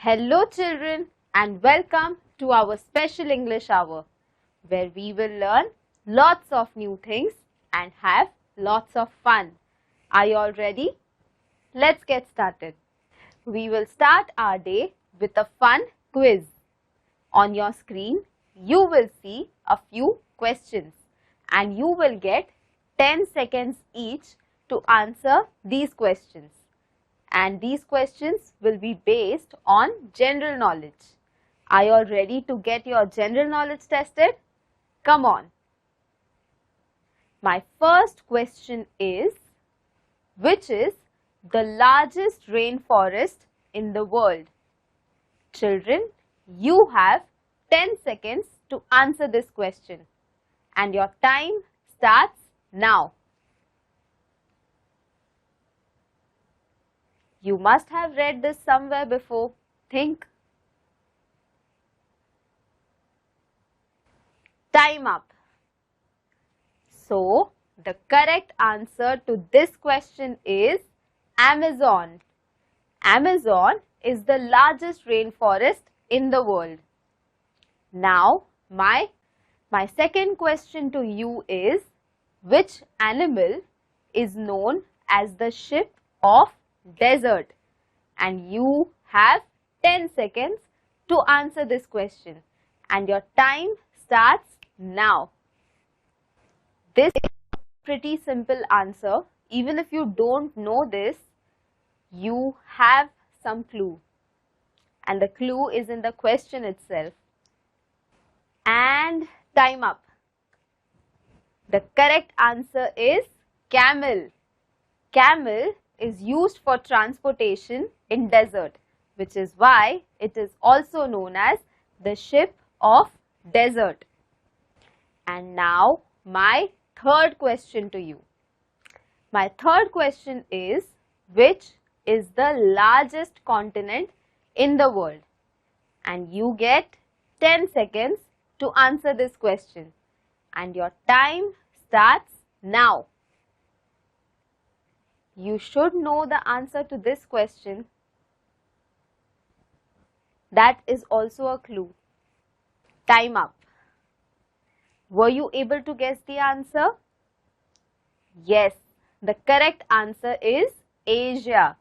Hello children and welcome to our special English hour where we will learn lots of new things and have lots of fun. Are you all ready? Let's get started. We will start our day with a fun quiz. On your screen, you will see a few questions and you will get 10 seconds each to answer these questions. And these questions will be based on general knowledge. Are you all ready to get your general knowledge tested? Come on. My first question is, which is the largest rainforest in the world? Children, you have 10 seconds to answer this question and your time starts now. You must have read this somewhere before. Think. Time up. So, the correct answer to this question is Amazon. Amazon is the largest rainforest in the world. Now, my second question to you is, which animal is known as the ship of desert? And you have 10 seconds to answer this question and your time starts now. This is a pretty simple answer. Even if you don't know this, you have some clue and the clue is in the question itself. And time up. The correct answer is camel. Camel is used for transportation in desert, which is why it is also known as the ship of desert. And now my third question to you. My third question is, which is the largest continent in the world? And you get 10 seconds to answer this question and your time starts now. You should know the answer to this question. That is also a clue. Time up. Were you able to guess the answer? Yes, the correct answer is Asia.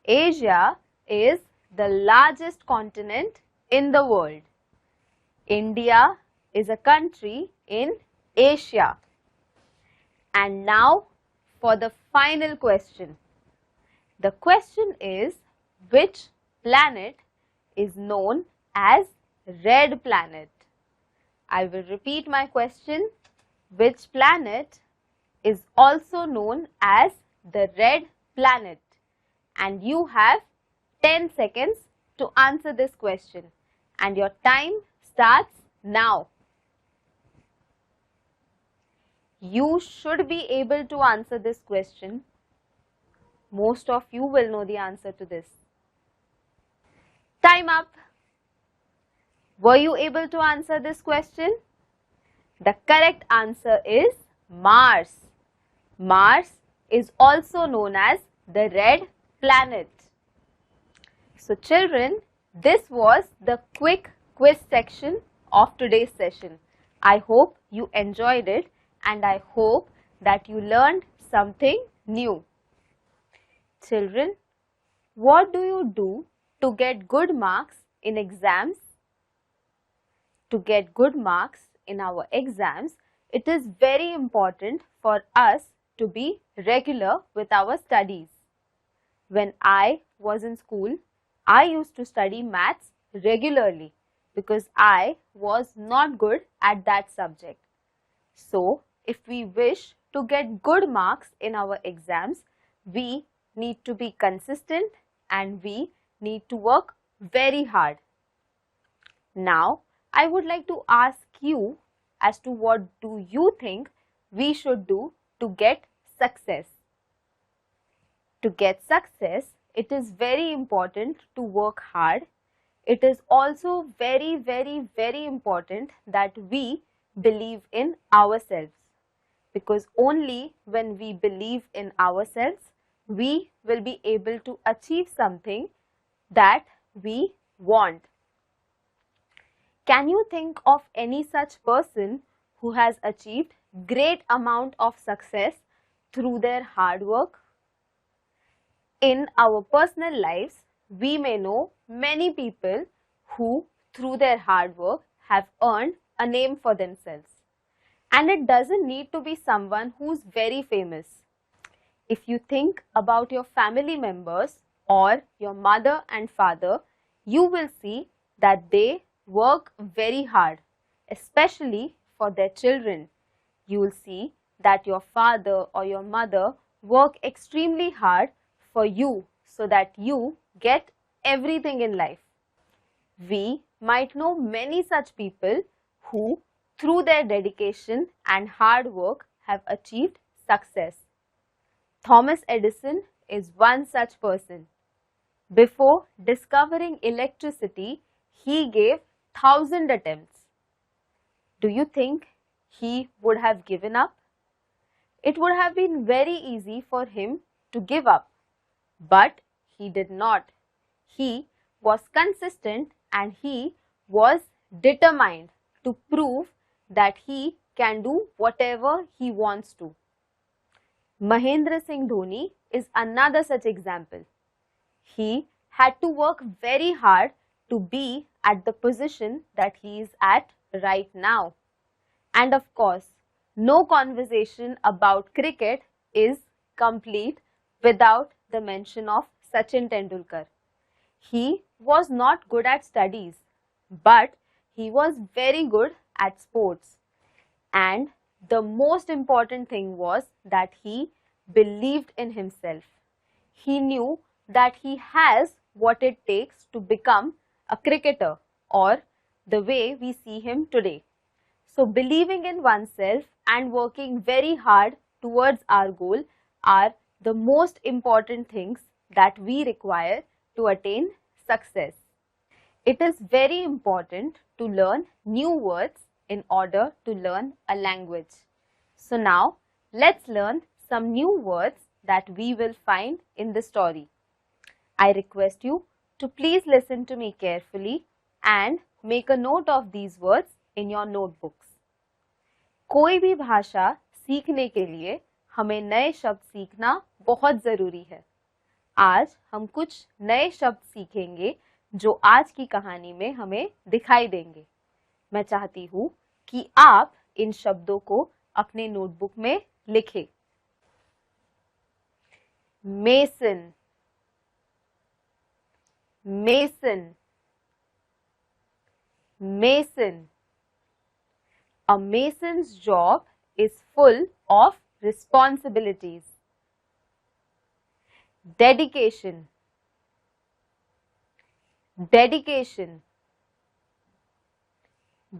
Asia is the largest continent in the world. India is a country in Asia. And now for the final question. The question is, which planet is known as red planet? I will repeat my question. Which planet is also known as the red planet? And you have 10 seconds to answer this question and your time starts now. You should be able to answer this question. Most of you will know the answer to this. Time up. Were you able to answer this question? The correct answer is Mars. Mars is also known as the red planet. So children, this was the quick quiz section of today's session. I hope you enjoyed it and I hope that you learned something new. Children, what do you do to get good marks in exams? To get good marks in our exams, it is very important for us to be regular with our studies. When I was in school, I used to study maths regularly because I was not good at that subject. So, if we wish to get good marks in our exams, we need to be consistent and we need to work very hard. Now, I would like to ask you as to what do you think we should do to get success. To get success, it is very important to work hard. It is also very, very, very important that we believe in ourselves, because only when we believe in ourselves, we will be able to achieve something that we want. Can you think of any such person who has achieved great amount of success through their hard work? In our personal lives, we may know many people who, through their hard work, have earned a name for themselves. And it doesn't need to be someone who's very famous. If you think about your family members or your mother and father, you will see that they work very hard, especially for their children. You will see that your father or your mother work extremely hard for you so that you get everything in life. We might know many such people who, through their dedication and hard work, have achieved success. Thomas Edison is one such person. Before discovering electricity, he gave 1,000 attempts. Do you think he would have given up? It would have been very easy for him to give up, but he did not. He was consistent and he was determined to prove that he can do whatever he wants to. Mahendra Singh Dhoni is another such example. He had to work very hard to be at the position that he is at right now. And of course, no conversation about cricket is complete without the mention of Sachin Tendulkar. He was not good at studies, but he was very good at sports. And the most important thing was that he believed in himself. He knew that he has what it takes to become a cricketer, or the way we see him today. So believing in oneself and working very hard towards our goal are the most important things that we require to attain success. It is very important to learn new words in order to learn a language. So now let's learn some new words that we will find in the story. I request you to please listen to me carefully and make a note of these words in your notebooks. कोई भी भाषा सीखने के लिए हमें नए शब्द सीखना बहुत ज़रूरी है। आज हम कुछ नए शब्द सीखेंगे जो आज की कहानी में हमें दिखाई देंगे। मैं चाहती हूँ कि आप इन शब्दों को अपने नोटबुक में लिखें। Mason, mason, mason. A mason's job is full of responsibilities. Dedication, dedication,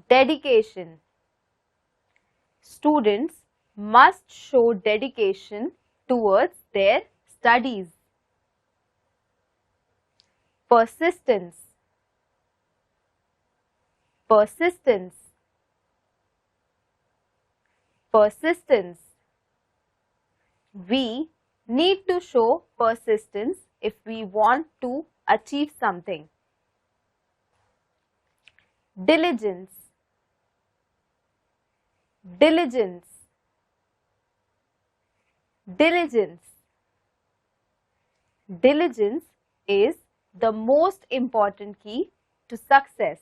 dedication. Students must show dedication towards their studies. Persistence, persistence, persistence. We need to show persistence if we want to achieve something. Diligence, diligence, diligence. Diligence is the most important key to success.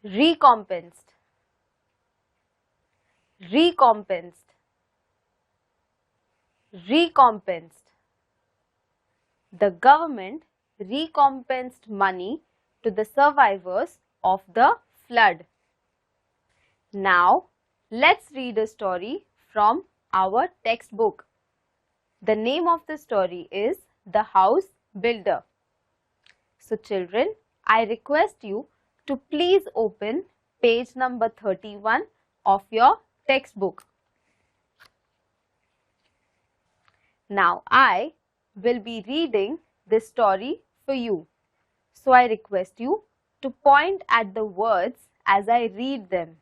Recompensed, recompensed, recompensed. The government recompensed money to the survivors of the flood. Now, let's read a story from our textbook. The name of the story is The House Builder. So children, I request you to please open page number 31 of your textbook. Now I will be reading this story for you. So I request you to point at the words as I read them.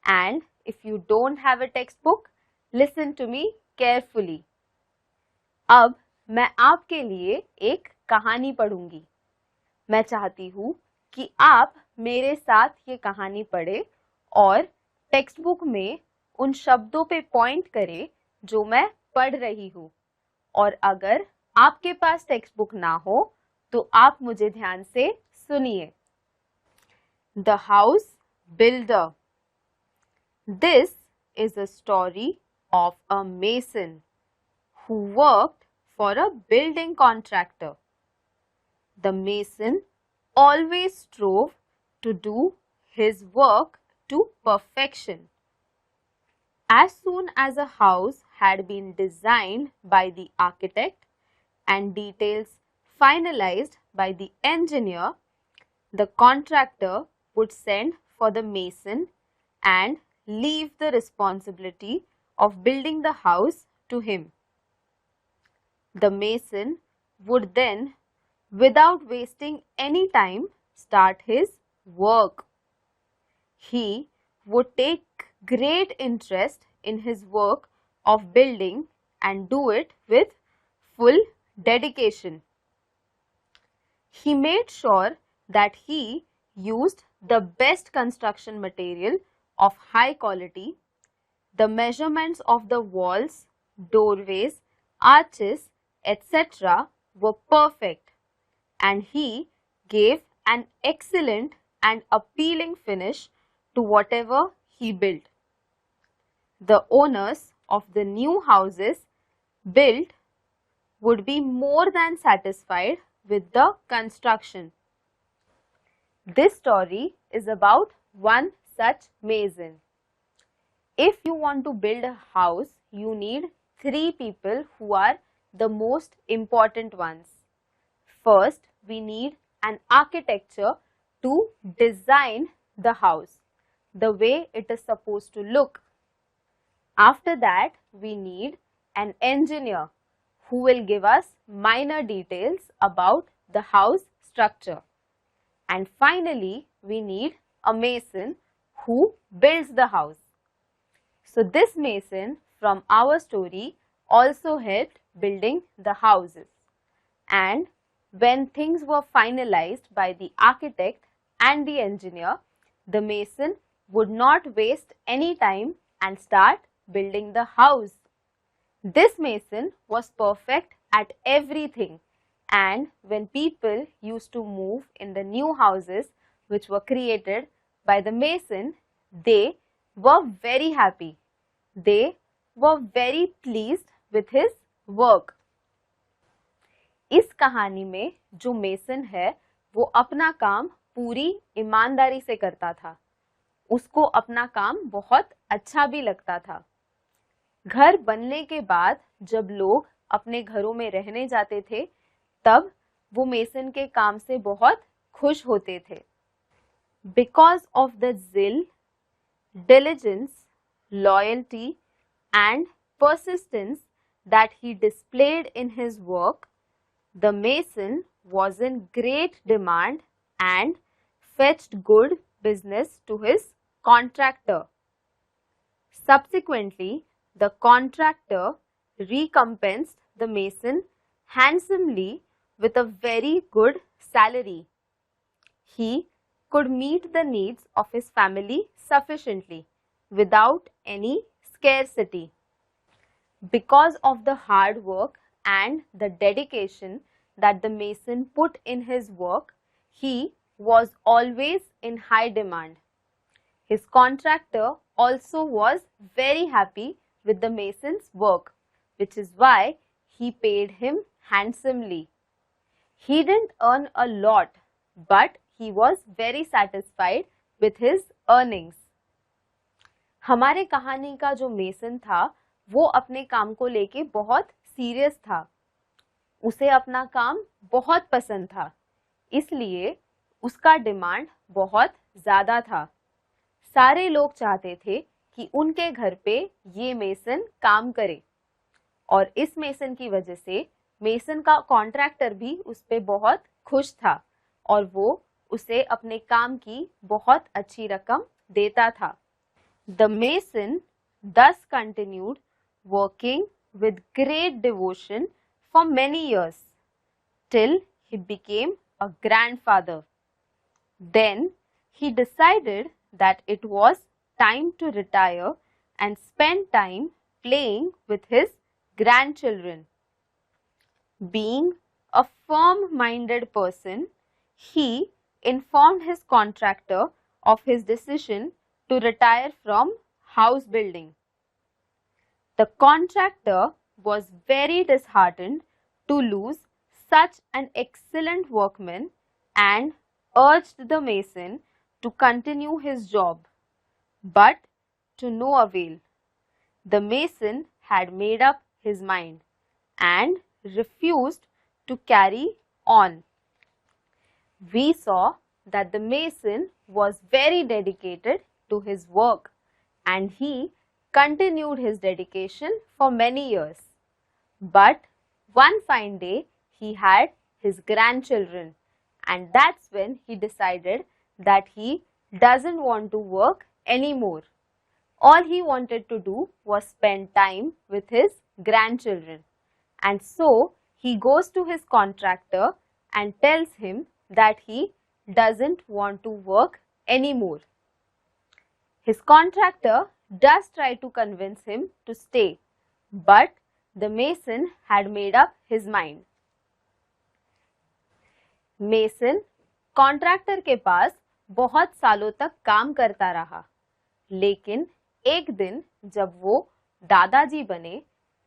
And if you don't have a textbook, listen to me carefully. अब मैं आपके लिए एक कहानी पढ़ूंगी. मैं चाहती हूँ कि आप मेरे साथ ये कहानी पढ़ें और टेक्स्टबुक में उन शब्दों पे पॉइंट करें जो मैं पढ़ रही हूँ. और अगर आपके पास टेक्स्टबुक ना हो तो आप मुझे ध्यान से सुनिए. The House Builder. This is a story of a mason who worked for a building contractor. The mason always strove to do his work to perfection. As soon as a house had been designed by the architect and details finalized by the engineer, the contractor would send for the mason and leave the responsibility of building the house to him. The mason would then, without wasting any time, start his work. He would take great interest in his work of building and do it with full dedication. He made sure that he used the best construction material of high quality. The measurements of the walls, doorways, arches, etc. were perfect, and he gave an excellent and appealing finish to whatever he built. The owners of the new houses built would be more than satisfied with the construction. This story is about one such mason. If you want to build a house, you need 3 people who are the most important ones. First, we need an architecture to design the house the way it is supposed to look. After that, we need an engineer who will give us minor details about the house structure. And finally, we need a mason who builds the house. So this mason from our story also helped building the houses. And when things were finalized by the architect and the engineer, the mason would not waste any time and start building the house. This mason was perfect at everything, and when people used to move in the new houses which were created by the mason, they were very happy. They were very pleased with his work. इस कहानी में जो mason है वो अपना काम पूरी ईमानदारी से करता था. उसको अपना काम बहुत अच्छा भी लगता था. घर बनने के बाद जब लोग अपने घरों में रहने जाते थे तब वो मेसन के काम से बहुत खुश होते थे. Because of the zeal, diligence, loyalty and persistence that he displayed in his work, the mason was in great demand and fetched good business to his contractor. Subsequently, the contractor recompensed the mason handsomely with a very good salary. He could meet the needs of his family sufficiently without any scarcity. Because of the hard work and the dedication that the mason put in his work, he was always in high demand. His contractor also was very happy with the mason's work, which is why he paid him handsomely. He didn't earn a lot, but he was very satisfied with his earnings. हमारे कहानी का जो mason था वो अपने काम को लेके बहुत सीरियस था. उसे अपना काम बहुत पसंद था. इसलिए उसका डिमांड बहुत ज़्यादा था। सारे लोग चाहते थे कि उनके घर पे ये मेसन काम करे और इस मेसन की वजह से मेसन का कॉन्ट्रैक्टर भी उस पे बहुत खुश था और वो उसे अपने काम की बहुत अच्छी रकम देता था। The mason thus continued working with great devotion for many years till he became a grandfather. Then he decided that it was time to retire and spend time playing with his grandchildren. Being a firm-minded person, he informed his contractor of his decision to retire from house building. The contractor was very disheartened to lose such an excellent workman and urged the mason to continue his job, but to no avail. The mason had made up his mind and refused to carry on. We saw that the mason was very dedicated to his work and he continued his dedication for many years. But one fine day he had his grandchildren, and that's when he decided that he doesn't want to work anymore. All he wanted to do was spend time with his grandchildren. And so he goes to his contractor and tells him that he doesn't want to work anymore. His contractor does try to convince him to stay, but the mason had made up his mind. Mason contractor के पास बहुत सालों तक काम करता रहा, लेकिन एक दिन जब वो दादाजी बने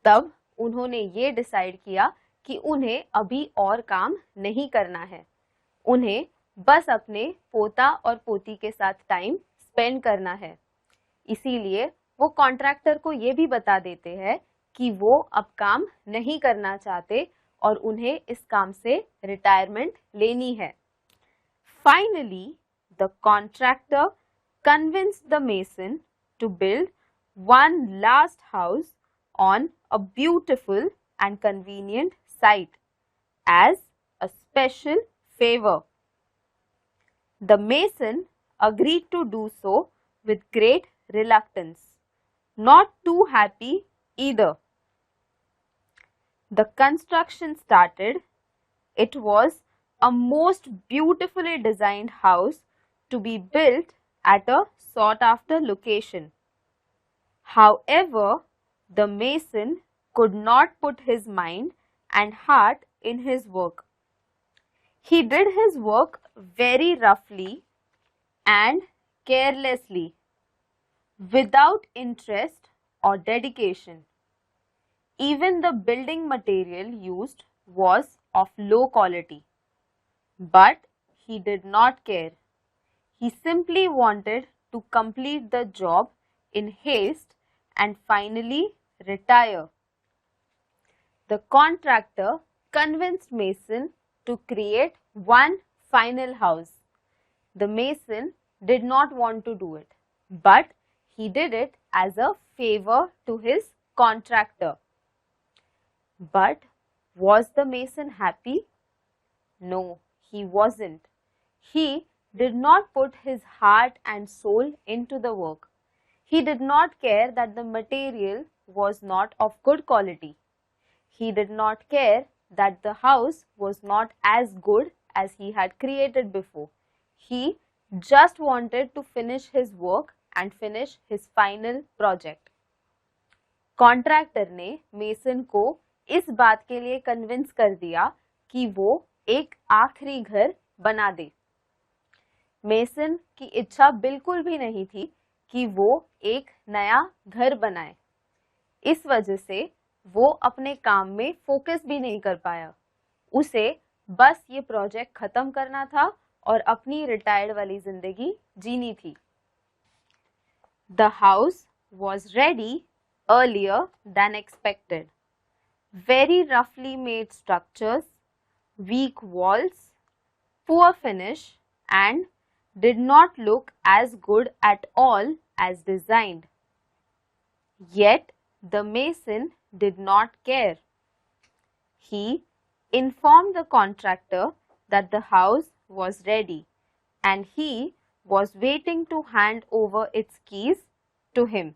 तब उन्होंने ये डिसाइड किया कि उन्हें अभी और काम नहीं करना है। उन्हें बस अपने पोता और पोती के साथ टाइम स्पेंड करना है। इसीलिए वो कॉन्ट्रैक्टर को ये भी बता देते हैं कि वो अब काम नहीं करना चाहते और उन्हें इस काम से रिटायरमेंट लेनी है। Finally, the contractor convinced the mason to build one last house on a beautiful and convenient site as a special favor. The mason agreed to do so with great reluctance, not too happy either. The construction started. It was a most beautifully designed house to be built at a sought after location. However, the mason could not put his mind and heart in his work. He did his work very roughly and carelessly, without interest or dedication. Even the building material used was of low quality. But he did not care. He simply wanted to complete the job in haste and finally retire. The contractor convinced mason to create one final house. The mason did not want to do it, but he did it as a favor to his contractor. But was the mason happy? No, he wasn't. He did not put his heart and soul into the work. He did not care that the material was not of good quality. He did not care that the house was not as good as he had created before. He just wanted to finish his work and finish his final project. Contractor ने mason को इस बात के लिए convince कर दिया कि वो एक आखिरी घर बना दे। मेसन की इच्छा बिल्कुल भी नहीं थी कि वो एक नया घर बनाए। इस वजह से वो अपने काम में फोकस भी नहीं कर पाया। उसे बस ये प्रोजेक्ट खत्म करना था और अपनी रिटायर्ड वाली जिंदगी जीनी थी। The house was ready earlier than expected. Very roughly made structures, weak walls, poor finish and did not look as good at all as designed. Yet the mason did not care. He informed the contractor that the house was ready and he was waiting to hand over its keys to him.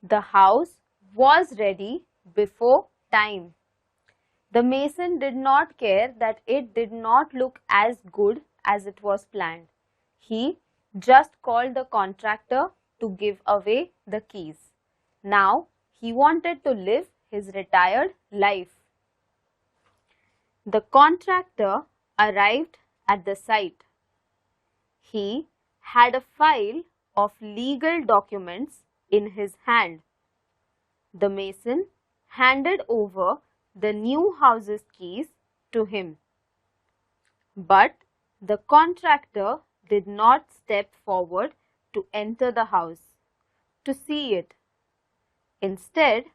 The house was ready before time. The mason did not care that it did not look as good as it was planned. He just called the contractor to give away the keys. Now he wanted to live his retired life. The contractor arrived at the site. He had a file of legal documents in his hand. The mason handed over the new house's keys to him. But the contractor did not step forward to enter the house, to see it. Instead,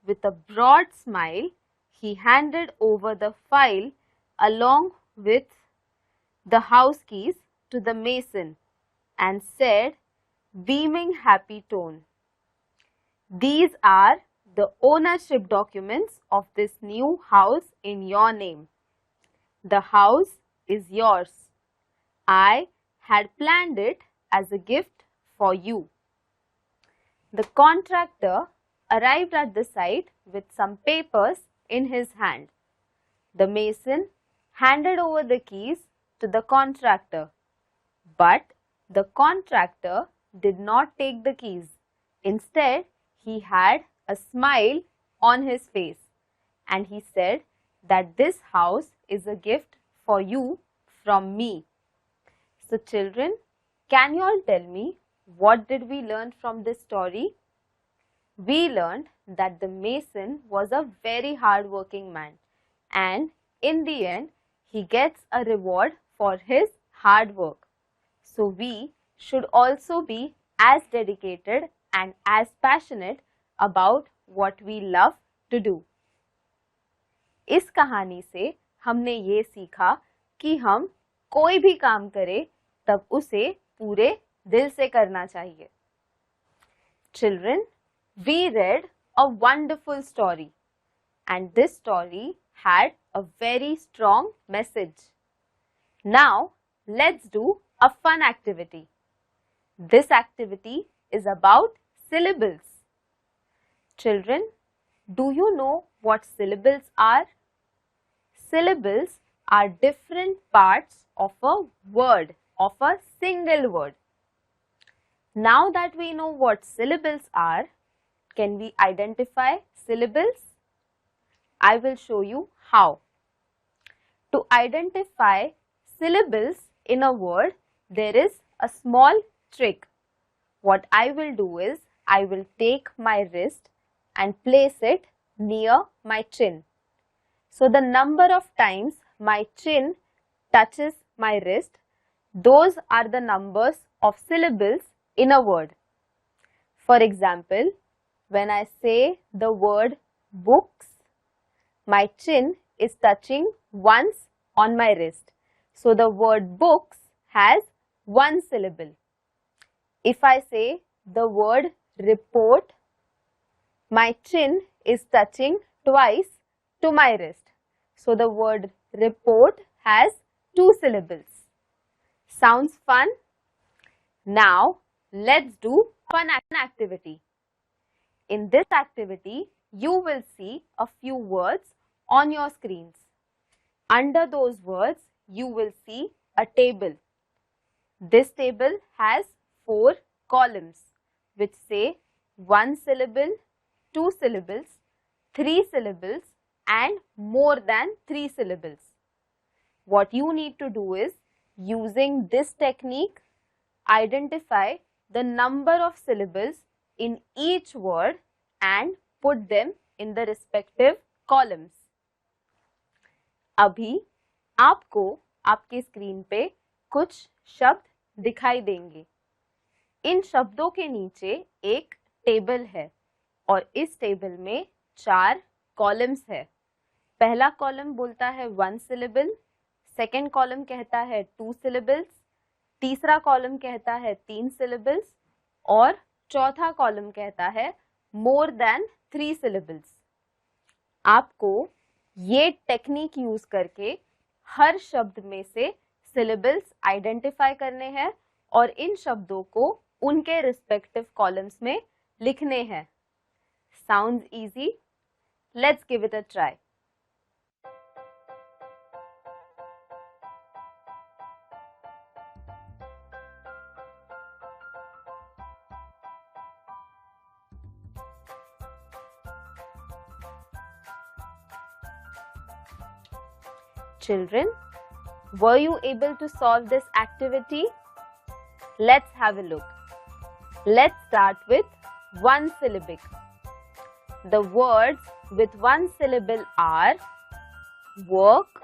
with a broad smile, he handed over the file along with the house keys to the mason and said, beaming happy tone, "These are the ownership documents of this new house in your name. The house is yours. I had planned it as a gift for you." The contractor arrived at the site with some papers in his hand. The mason handed over the keys to the contractor, but the contractor did not take the keys. Instead, he had a smile on his face and he said that this house is a gift for you from me. So children, can you all tell me what did we learn from this story? We learned that the mason was a very hard-working man and in the end he gets a reward for his hard work. So we should also be as dedicated and as passionate about what we love to do. इस कहानी से हमने ये सीखा कि हम कोई भी काम करें तब उसे पूरे दिल से करना चाहिए. Children, we read a wonderful story and this story had a very strong message. Now, let's do a fun activity. This activity is about syllables. Children, do you know what syllables are? Syllables are different parts of a word, of a single word. Now that we know what syllables are, can we identify syllables? I will show you how. To identify syllables in a word, there is a small trick. What I will do is, I will take my wrist and place it near my chin. So the number of times my chin touches my wrist, those are the numbers of syllables in a word. For example, when I say the word books, my chin is touching once on my wrist. So the word books has one syllable. If I say the word report, my chin is touching twice to my wrist. So the word report has two syllables. Sounds fun? Now let's do fun activity. In this activity, you will see a few words on your screens. Under those words, you will see a table. This table has 4 columns which say 1 syllable, 2 syllables, 3 syllables and more than 3 syllables. What you need to do is, using this technique, identify the number of syllables in each word and put them in the respective columns. अभी आपको आपकी screen पे कुछ शब्द दिखाई देंगे. इन शब्दों के नीचे एक टेबल है और इस टेबल में 4 कॉलम्स है. पहला कॉलम बोलता है 1 syllable, सेकेंड कॉलम कहता है 2 syllables, तीसरा कॉलम कहता है 3 syllables और चौथा कॉलम कहता है more than 3 syllables. आपको ये टेक्निक यूज करके हर शब्द में से syllables आइडेंटिफाई करने हैं और इन शब्दों को उनके रिस्पेक्टिव कॉलम्स में लिखने हैं. Sounds easy? Let's give it a try. Children, were you able to solve this activity? Let's have a look. Let's start with one syllabic. The words with one syllable are work,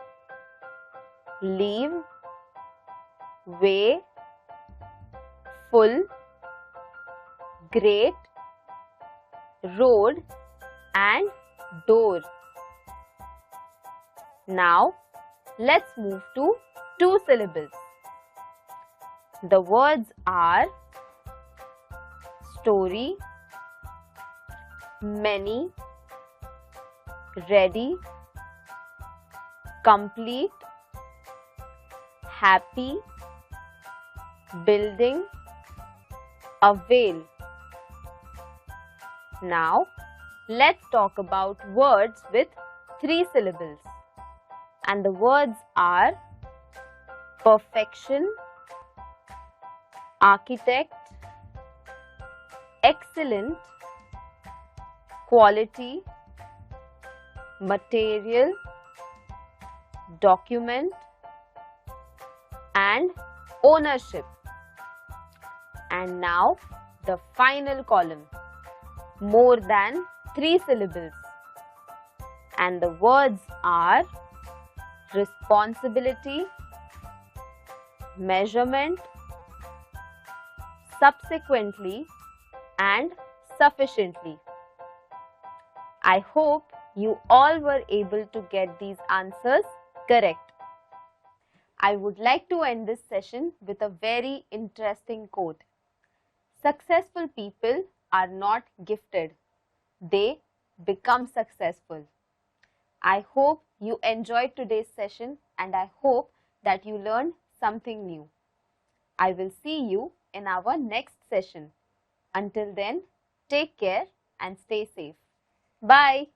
leave, way, full, great, road and door. Now, let's move to 2 syllables. The words are story, many, ready, complete, happy, building, avail. Now, let's talk about words with 3 syllables. And the words are perfection, architect, excellent, quality, material, document and ownership. And now the final column, more than 3 syllables. And the words are responsibility, measurement, subsequently and sufficiently. I hope you all were able to get these answers correct. I would like to end this session with a very interesting quote. Successful people are not gifted. They become successful. I hope you enjoyed today's session and I hope that you learned something new. I will see you in our next session. Until then, take care and stay safe. Bye.